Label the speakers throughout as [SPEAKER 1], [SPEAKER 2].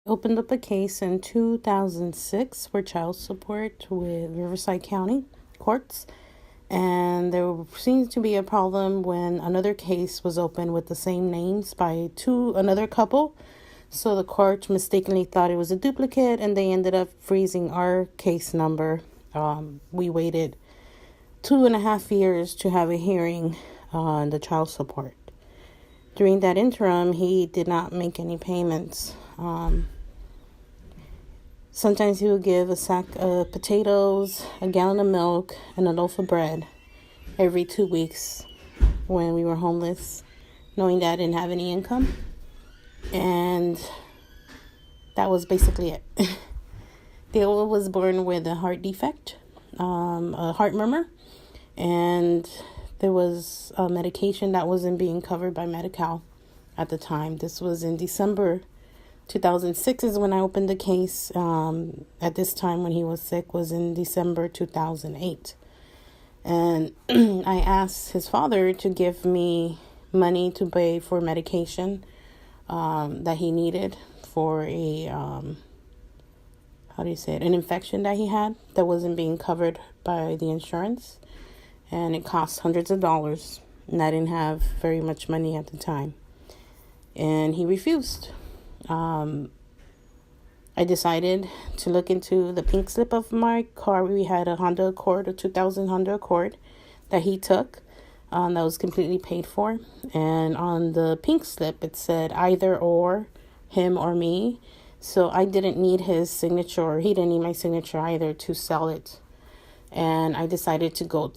[SPEAKER 1] Opened up a case in 2006 for child support with Riverside County courts, and there seems to be a problem when another case was opened with the same names by another couple. So the court mistakenly thought it was a duplicate, and they ended up freezing our case number. We waited 2.5 years to have a hearing on the child support. During that interim, he did not make any payments. Sometimes he would give a sack of potatoes, a gallon of milk, and a loaf of bread every 2 weeks when we were homeless, knowing that I didn't have any income. And that was basically it. Theo was born with a heart defect, a heart murmur, and there was a medication that wasn't being covered by Medi-Cal at the time. This was in December 2006 is when I opened the case. At this time when he was sick was in December 2008. And I asked his father to give me money to pay for medication that he needed for an infection that he had that wasn't being covered by the insurance. And it cost hundreds of dollars. And I didn't have very much money at the time. And he refused. I decided to look into the pink slip of my car. We had a 2000 Honda Accord that he took that was completely paid for. And on the pink slip, it said either or, him or me. So I didn't need his signature, or he didn't need my signature either to sell it. And I decided to go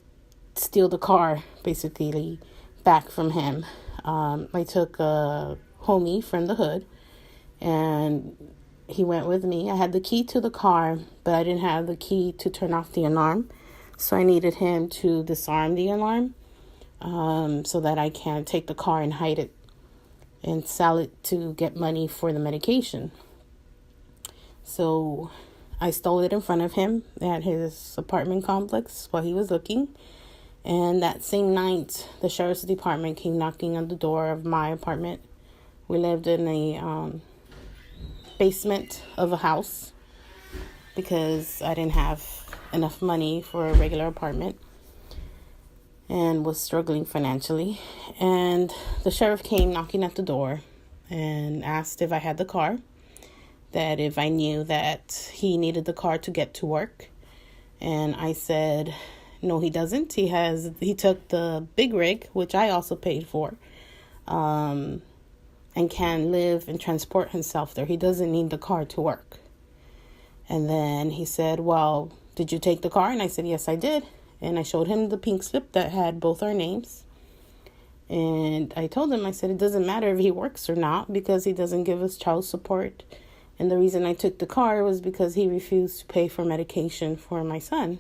[SPEAKER 1] steal the car, basically, back from him. I took a homie from the hood, and he went with me. I had the key to the car, but I didn't have the key to turn off the alarm. So I needed him to disarm the alarm so that I can take the car and hide it and sell it to get money for the medication. So I stole it in front of him at his apartment complex while he was looking. And that same night, the sheriff's department came knocking on the door of my apartment. We lived in a basement of a house because I didn't have enough money for a regular apartment and was struggling financially. And the sheriff came knocking at the door and asked if I had the car, that if I knew that he needed the car to get to work. And I said, no, he doesn't. He took the big rig, which I also paid for, and can live and transport himself there. He doesn't need the car to work. And then he said, well, did you take the car? And I said, yes, I did. And I showed him the pink slip that had both our names. And I told him, I said, it doesn't matter if he works or not because he doesn't give us child support. And the reason I took the car was because he refused to pay for medication for my son.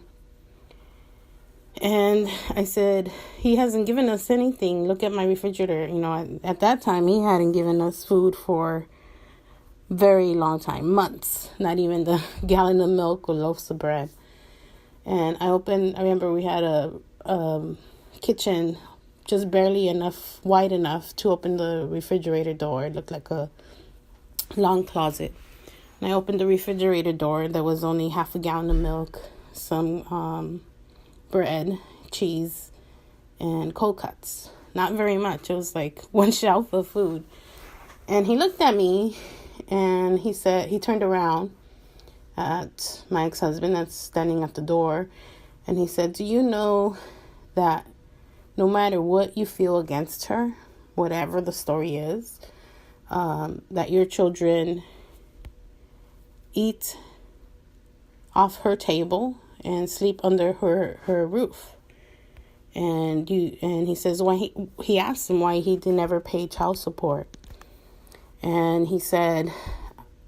[SPEAKER 1] And I said, he hasn't given us anything. Look at my refrigerator. At that time, he hadn't given us food for a very long time, months, not even the gallon of milk or loaves of bread. And I remember we had a kitchen just barely wide enough to open the refrigerator door. It looked like a long closet. And I opened the refrigerator door. There was only half a gallon of milk, some bread, cheese, and cold cuts. Not very much. It was like one shelf of food. And he looked at me and he turned around at my ex-husband that's standing at the door. And he said, do you know that no matter what you feel against her, whatever the story is, that your children eat off her table and sleep under her roof? And he says, why he asked him why he never paid child support. And he said,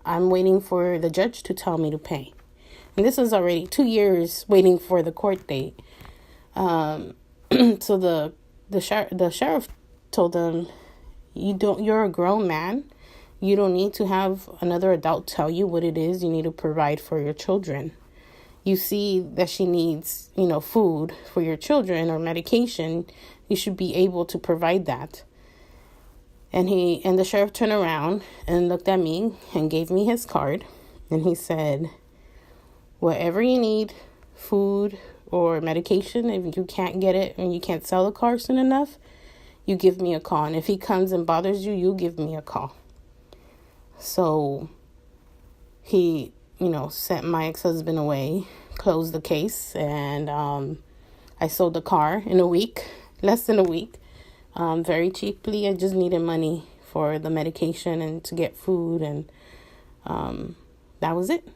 [SPEAKER 1] I'm waiting for the judge to tell me to pay. And this was already 2 years waiting for the court date. So the sheriff told him, you're a grown man. You don't need to have another adult tell you what it is you need to provide for your children. You see that she needs, food for your children or medication, you should be able to provide that. And the sheriff turned around and looked at me and gave me his card. And he said, whatever you need, food or medication, if you can't get it and you can't sell the car soon enough, you give me a call. And if he comes and bothers you, you give me a call. So he, sent my ex-husband away, closed the case, and I sold the car in a week, less than a week, very cheaply. I just needed money for the medication and to get food, and that was it.